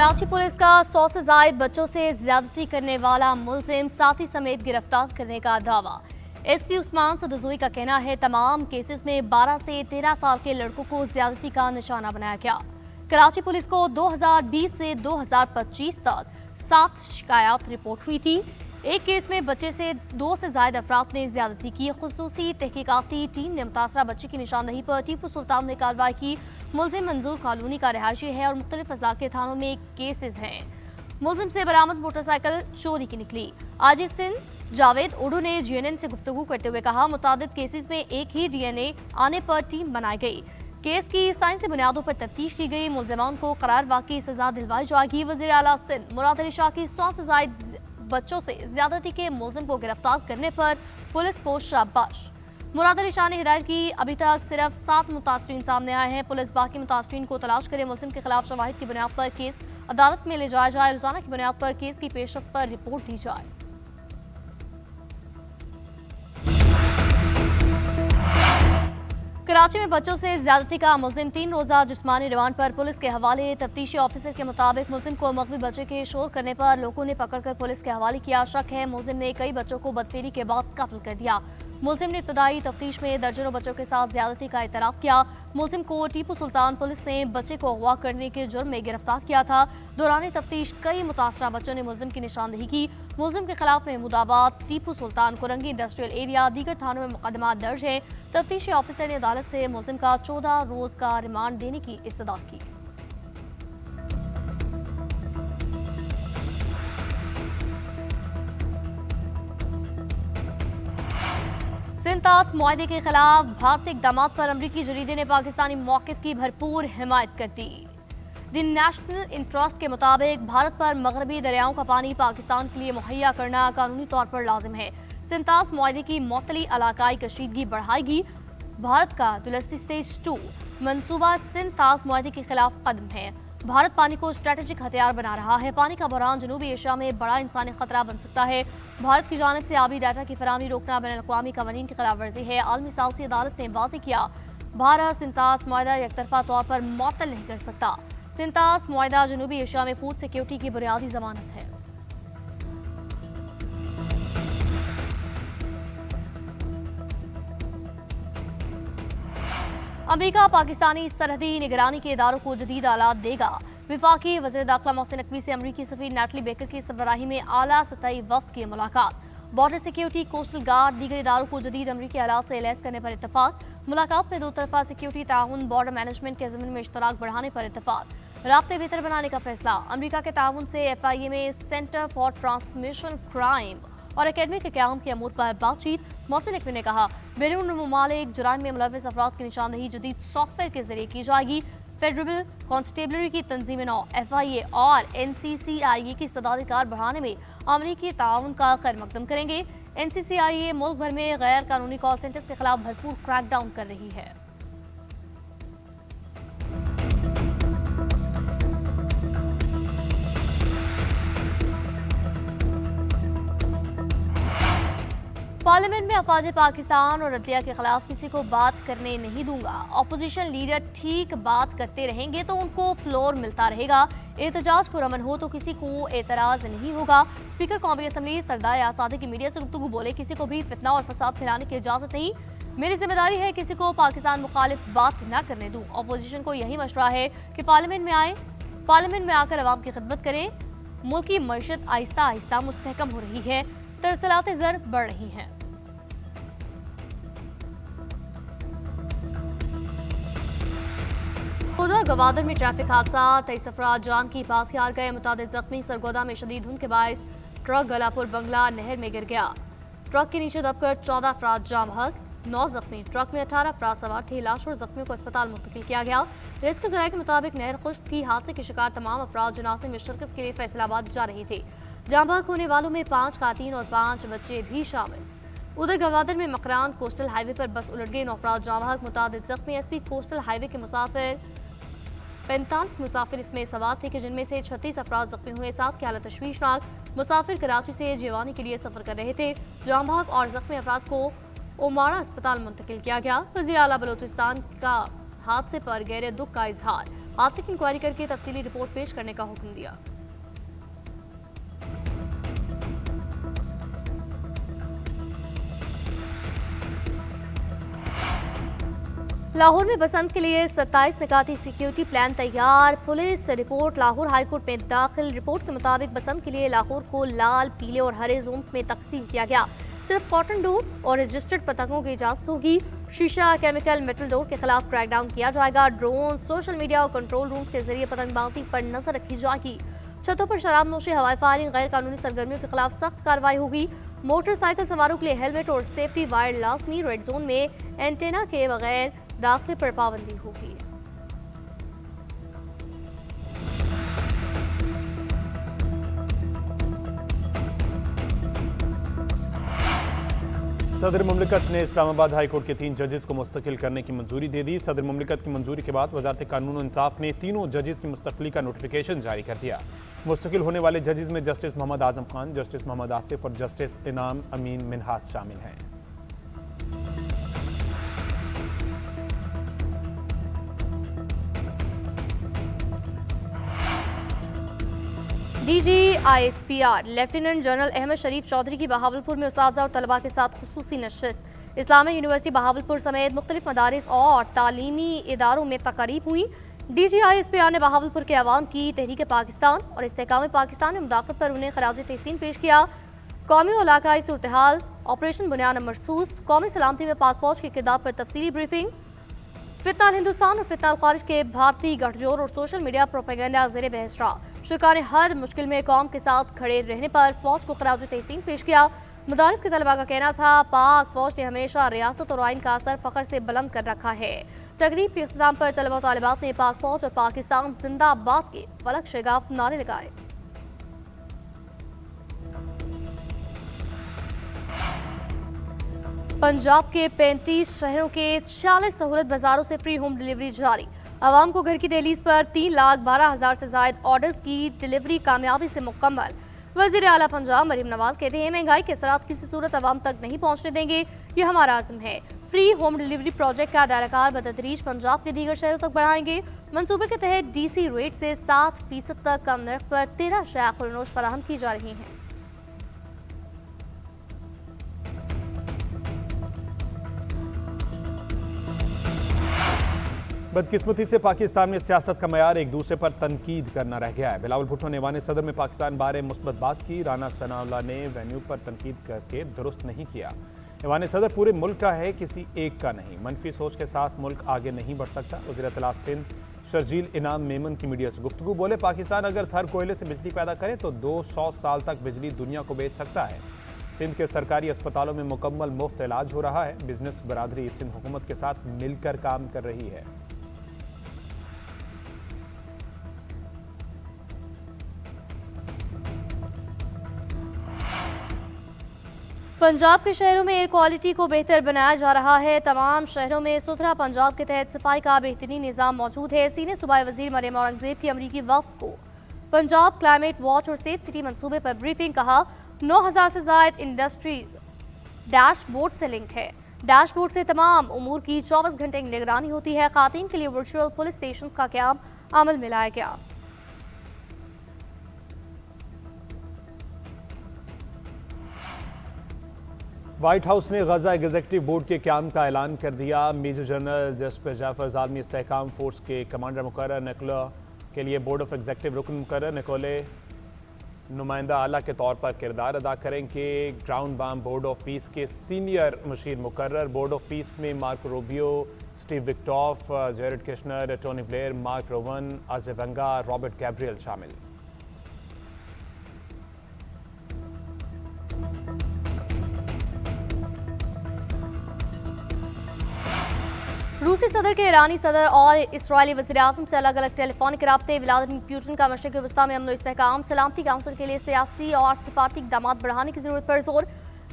Karachi police का 100 से जायद बच्चों से ज्यादती करने वाला मुलजिम साथी समेत गिरफ्तार करने का दावा। एसपी उस्मान सदजुई का कहना है तमाम केसेस में 12 से 13 साल के लड़कों को ज्यादती का निशाना बनाया गया। कराची पुलिस को 2020 से 2025 तक 7 शिकायत रिपोर्ट हुई थी। एक केस में बच्चे से 2 से ज्यादा अफराद ने ज्यादती की। खुसूसी तहकीकाती टीम ने मुतासरा बच्चे की निशानदही पर टीपू सुल्तान ने कार्रवाई की। मुलजिम मंजूर कॉलोनी का रिहायशी है और मुख्तलिफ अजला के थानों में केसेस हैं। मुलजिम से बरामद मोटरसाइकिल चोरी की निकली। आज सिंध जावेद उडू ने जीएनएन से गुफ्तगू करते हुए कहा, मुतादिद केसेस में एक ही डीएनए आने पर टीम बनाई गई। केस की साइंसी बुनियादों पर तफ्तीश की गई। मुलजिमान को करार वाकई सजा दिलवाई जाएगी। वजीर आला सिंध मुराद अली शाह की 100 से ज्यादा बच्चों से ज्यादती के मुलजिम को गिरफ्तार करने पर पुलिस को शाबाश। मुराद अली शाह ने हिदायत की, अभी तक सिर्फ 7 मुतासरीन सामने आए हैं। पुलिस बाकी मुतासरीन को तलाश करे। मुलजिम के खिलाफ शवाहिद की बुनियाद पर केस अदालत में ले जाया जाए। रोजाना की बुनियाद पर केस की पेशरफ्त पर रिपोर्ट दी जाए। कराची में बच्चों से ज्यादती का मुलजिम 3 रोजा जिस्मानी रिमांड पर पुलिस के हवाले। तफ्तीशी ऑफिसर के मुताबिक मुलजिम को मगवी बच्चे के शोर करने पर लोगों ने पकड़कर पुलिस के हवाले किया। शक है मुलजिम ने कई बच्चों को बदफेरी के बाद कत्ल कर दिया। मुलजिम ने इब्तदाई तफ्तीश में दर्जनों बच्चों के साथ ज्यादती का इतराफ किया। मुलजिम को टीपू सुल्तान पुलिस ने बच्चे को अगवा करने के जुर्म में गिरफ्तार किया था। दौरान तफ्तीश कई मुतासरा बच्चों ने मुलजिम की निशानदही की। मुलजिम के खिलाफ महमूदाबाद, टीपू सुल्तान, कुरंगी इंडस्ट्रियल एरिया, दीगर थानों में मुकदमा दर्ज है। तफ्तीशी ऑफिसर ने अदालत से मुलजिम का 14 रोज का रिमांड देने की इस्तदा की। सिंध ताश मुआहदे के खिलाफ भारतीय इक़दाम पर अमरीकी जरीदे ने पाकिस्तानी मौक़िफ़ की भरपूर हिमायत कर दी। द नेशनल इंटरेस्ट के मुताबिक भारत पर मगरबी दरियाओं का पानी पाकिस्तान के लिए मुहैया करना कानूनी तौर पर लाजिम है। सिंध ताश मुआहदे की मुअत्तली इलाकाई कशीदगी बढ़ाएगी। भारत का दुलस्ती स्टेज 2 मंसूबा सिंध ताश मुआहदे के खिलाफ कदम है। भारत पानी को स्ट्रेटेजिक हथियार बना रहा है। पानी का बहरान जनूबी एशिया में बड़ा इंसानी खतरा बन सकता है। भारत की जानिब से आबी डाटा की फराहमी रोकना बैनुल-अक़वामी कवानीन की खिलाफ वर्जी है। आलमी सालसी अदालत ने वाज़ेह किया, भारत सिंध ताश मुआहदा एकतरफा तौर पर मुअत्तल नहीं कर सकता। सिंध ताश मुआहदा जनूबी एशिया में फूड सिक्योरिटी की बुनियादी जमानत है। अमेरिका पाकिस्तानी सरहदी निगरानी के इदारों को जदीद आलात देगा। विफाकी वज़ीर दाखिला मोहसिन नकवी से अमरीकी सफीर नैटली बेकर की सरबराही में आला सतही वफ़द की मुलाकात। बॉर्डर सिक्योरिटी, कोस्टल गार्ड, दीगर इदारों को जदीद अमरीकी आलात से लैस करने पर इत्तफाक। मुलाकात में दो तरफा सिक्योरिटी ताउन, बॉर्डर मैनेजमेंट के ज़मीन में इश्तराक बढ़ाने पर इत्तफाक। राब्ते बेहतर बनाने का फैसला। अमरीका के ताउन से FIA में सेंटर फॉर ट्रांसमिशन क्राइम और अकेडमी के क़याम के अमूर पर बातचीत। मोहसिन नकवी ने कहा, बैरून ममालिक जुराइम में मुलव्वस अफराद की निशानदही जदीद सॉफ्टवेयर के जरिए की जाएगी। फेडरल कॉन्स्टेबलरी की तंजीम नौ FIA और NCCIA की इस्तेदादिकार बढ़ाने में अमरीकी ताउन का खैर मकदम करेंगे। NCCIA मुल्क भर में गैर कानूनी कॉल सेंटर्स के खिलाफ भरपूर क्रैकडाउन कर रही है। पार्लियामेंट में अफवाज पाकिस्तान और अदलिया के खिलाफ किसी को बात करने नहीं दूंगा। अपोजिशन लीडर ठीक बात करते रहेंगे तो उनको फ्लोर मिलता रहेगा। एहतजाज पुरअमन हो तो किसी को एतराज नहीं होगा। स्पीकर कौमी असम्बली सरदार आसादी की मीडिया से गुफ्तगू बोले, किसी को भी फितना और फसाद फैलाने की इजाजत नहीं। मेरी जिम्मेदारी है किसी को पाकिस्तान मुखालिफ बात न करने दूं। अपोजिशन को यही मशवरा है कि पार्लियामेंट में आए, पार्लियामेंट में आकर अवाम की खिदमत करें। मुल्क की मईशत आहिस्ता आहिस्ता मुस्तहकम हो रही है, तरसलाते ज़र बढ़ रही हैं। उधर गवादर में ट्रैफिक हादसा, 23 अफराद जान की पास हार गए। मुतादिद जख्मी। सरगोदा में शदीद धुंध के बायस ट्रक गलापुर बंगला नहर में गिर गया। ट्रक के नीचे दबकर 14 अफराद जाम बहक, 9 जख्मी। ट्रक में 18 अफराद सवार थे। लाश और जख्मियों को अस्पताल मुंतकिल किया गया। रेस्क्यू जराये के मुताबिक नहर खुश्क थी। हादसे के शिकार तमाम अफराद जनाजे में शिरकत के लिए फैसलाबाद जा रहे थे। जाम बहक होने वालों में 5 खातीन और 5 बच्चे भी शामिल। उधर गवादर में मकरान कोस्टल हाईवे पर बस उलट गई। 9 अफराद जाम बहक, मुतादिद जख्मी। SP कोस्टल हाईवे के मुसाफिर 45 मुसाफिर इसमें सवार थे कि जिनमें से 36 अफराद जख्मी हुए। 7 की हालत तशवीशनाक। मुसाफिर कराची से जेवानी के लिए सफर कर रहे थे। जाम बहक और जख्मी अफराद को ओमाड़ा अस्पताल मुंतकिल किया गया। वज़ीर आला बलोचिस्तान का हादसे पर गहरे दुख का इजहार। हादसे की इंक्वायरी करके तफसीली रिपोर्ट पेश करने का हुक्म दिया। लाहौर में बसंत के लिए 27 निकाती सिक्योरिटी प्लान तैयार। पुलिस रिपोर्ट लाहौर हाईकोर्ट में दाखिल। रिपोर्ट के मुताबिक बसंत के लिए लाहौर को लाल, पीले और हरे जोन्स में तकसीम किया गया। सिर्फ कॉटन डोर और रजिस्टर्ड पतंगों की इजाजत होगी। शीशा, केमिकल, मेटल डोर के खिलाफ क्रैकडाउन किया जाएगा। ड्रोन, सोशल मीडिया और कंट्रोल रूम के जरिए पतंगबाजी पर नजर रखी जाएगी। छतों पर शराब नोशी, हवाई फायरिंग, गैर कानूनी सरगर्मियों के खिलाफ सख्त कार्रवाई होगी। मोटरसाइकिल सवारों के लिए हेलमेट और सेफ्टी वायर लाजमी। रेड जोन में एंटेना के बगैर दाखिले पर पाबंदी होगी। सदर मुमलिकत ने इस्लामाबाद हाई कोर्ट के 3 जजेस को मुस्तकिल करने की मंजूरी दे दी। सदर मुमलिकत की मंजूरी के बाद वजारत कानून और इंसाफ ने तीनों जजेस की मुस्तकिली का नोटिफिकेशन जारी कर दिया। मुस्तकिल होने वाले जजेस में जस्टिस मोहम्मद आजम खान, जस्टिस मोहम्मद आसिफ और जस्टिस इनाम अमीन मिनहास शामिल हैं। DGISPR लेफ्टिनेंट जनरल अहमद शरीफ चौधरी की बहावलपुर में उस्ताज़ा और तलबा के साथ खुसूसी नशिस्त। इस्लामिक यूनिवर्सिटी बहावलपुर समेत मुख्तलिफ मदारिस और तालीमी इदारों में तकारीब हुई। DGISPR ने बहावलपुर के अवाम की तहरीक पाकिस्तान और इस्तेहकाम पाकिस्तान में मुदाखलत पर उन्हें खराज तहसीन पेश किया। कौमी और इलाकाई सूरत-ए-हाल, ऑपरेशन बुनियाद मरसूस, कौमी सलामती में पाक फौज के किरदार पर तफसीली ब्रीफिंग, फितना हिंदुस्तान और फितना खारिज के भारतीय गठजोड़ और सोशल मीडिया प्रोपेगेंडा ज़ेर बहस रहा। शुरा ने हर मुश्किल में कौम के साथ खड़े रहने पर फौज को खराज तहसीन पेश किया। मदारिस के तलबा का कहना था, पाक फौज ने हमेशा रियासत और आइन का असर फख्र से बुलंद कर रखा है। तकरीब के इख्तिताम पर तलबा और तालिबात ने पाक फौज और पाकिस्तान जिंदाबाद के फलक शगाफ नारे लगाए। पंजाब के 35 शहरों के 40 सहूलत बाजारों से फ्री होम डिलीवरी जारी। आवाम को घर की दहलीज पर 3,12,000 से जायद ऑर्डर्स की डिलीवरी कामयाबी से मुकम्मल। वज़ीर आला पंजाब मरीम नवाज कहते हैं, महंगाई के असरात किसी सूरत आवाम तक नहीं पहुंचने देंगे, ये हमारा आज़म है। फ्री होम डिलीवरी प्रोजेक्ट का दायराकार बतदरीज पंजाब के दीगर शहरों तक बढ़ाएंगे। मनसूबे के तहत DC रेट से 7% तक कम नर्ख पर 13 शया खुलनोश फराहम की जा रही हैं। बदकिस्मती से पाकिस्तान में सियासत का मयार एक दूसरे पर तनकीद करना रह गया है। बिलावल भुट्टो ने ऐवान सदर में पाकिस्तान बारे मुस्बत बात की। राना सनाउल्लाह ने वेन्यू पर तनकीद करके दुरुस्त नहीं किया। ऐवान सदर पूरे मुल्क का है, किसी एक का नहीं। मनफी सोच के साथ मुल्क आगे नहीं बढ़ सकता। वज़ीर इत्तलात सिंध शर्जील इनाम मेमन की मीडिया से गुफ्तगू बोले, पाकिस्तान अगर थर कोयले से बिजली पैदा करे तो 200 साल तक बिजली दुनिया को बेच सकता है। सिंध के सरकारी अस्पतालों में मुकम्मल मुफ्त इलाज हो रहा है। बिजनेस बरादरी सिंध हुकूमत के साथ मिलकर काम कर रही है। पंजाब के शहरों में एयर क्वालिटी को बेहतर बनाया जा रहा है। तमाम शहरों में सुथरा पंजाब के तहत सफाई का बेहतरीन निज़ाम मौजूद है। सीनियर सूबाई वजीर मरियम औरंगजेब की अमरीकी वफ़द को पंजाब क्लाइमेट वॉच और सेफ सिटी मंसूबे पर ब्रीफिंग। कहा, 9,000 से ज़ायद इंडस्ट्रीज डैशबोर्ड से लिंक है। डैशबोर्ड से तमाम उमूर की 24 घंटे की निगरानी होती है। खातन के लिए वर्चुअल पुलिस स्टेशन का क़याम अमल में लाया गया। व्हाइट हाउस ने गजा एग्जीक्यूटिव बोर्ड के क़याम का ऐलान कर दिया। मेजर जनरल जस्टिस जाफर ज़ालमी इस्तेहकाम फोर्स के कमांडर मुकर्रर। निकोला के लिए बोर्ड ऑफ एग्जीक्यूटिव रुकन मुकर्रर। निकोले नुमाइंदा आला के तौर पर किरदार अदा करेंगे। ग्राउंड बाम बोर्ड ऑफ पीस के सीनियर मुशीर मुकर्रर। बोर्ड ऑफ पीस में मार्को रूबियो, स्टीव विक्टॉफ, Jared Kushner, Tony Blair, Marc Rowan, Ajay Banga, Robert Gabriel शामिल। रूसी सदर के ईरानी सदर और इसराइली वज़ीर-ए-आज़म से अलग अलग टेलीफोनिक राब्ते। व्लादिमीर पुतिन का मशरिक़ वस्ता में अमन और इस्तेहकाम सलामती काउंसिल के लिए सियासी और सिफाती इक़दामात बढ़ाने की ज़रूरत पर जोर।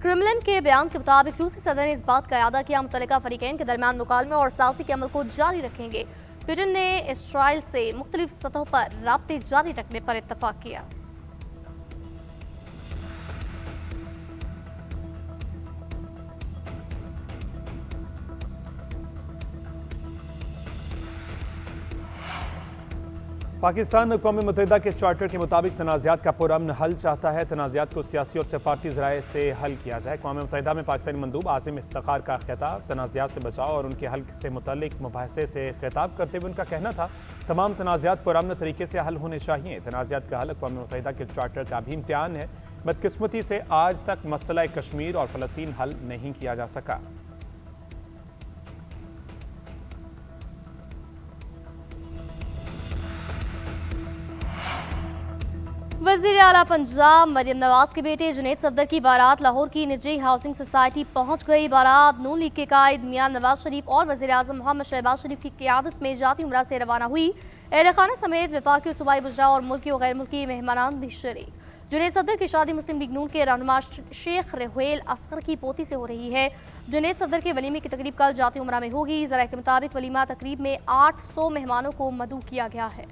क्रेमलिन के बयान के मुताबिक रूसी सदर ने इस बात का इरादा किया, मुतल्लिका फ़रीक़ैन के दरमियान मुकालमे और सालसी के अमल को जारी रखेंगे। पुतिन ने इसराइल से मुख्तलिफ सतहों पर राब्ते जारी रखने पर इत्तफ़ाक़ किया। पाकिस्तान अक़वाम मुत्तहिदा के चार्टर के मुताबिक तनाज़ात का पुरअमन हल चाहता है। तनाज़ात को सियासी और सफारती ज़राए से हल किया जाए। अक़वाम मुत्तहिदा में पाकिस्तानी मंदूब आज़िम इफ्तिखार का खिताब। तनाज़ात से बचाव और उनके हल से मुतल्लिक मुबाहसे से खिताब करते हुए उनका कहना था, तमाम तनाज़ात पुरअमन तरीके से हल होने चाहिए। तनाज़ात का हल अक़वाम मुत्तहिदा के चार्टर का भी इम्तिहान है। बदकिस्मती से आज तक मसला कश्मीर और फ़लस्तीन हल नहीं किया जा सका। वज़ीर आला पंजाब मरियम नवाज के बेटे जुनैद सफदर की बारात लाहौर की निजी हाउसिंग सोसाइटी पहुंच गई। बारात नून लीग के कायद मियां नवाज शरीफ और वज़ीर आज़म मोहम्मद शहबाज शरीफ की क़ियादत में जाती उमरा से रवाना हुई। अहल खाना समेत वफाकी सूबाई वज़रा और मुल्की और गैर मुल्की मेहमानान भी शरीक। जुनैद सफदर की शादी मुस्लिम लीग नून के रहनुमा शेख रेहुल असगर की पोती से हो रही है। जुनैद सफदर के वलीमे की तकरीब कल जाती उमरा में होगी। ज़राए के मुताबिक वलीमा तकरीब में 800 मेहमानों को मदऊ किया गया है।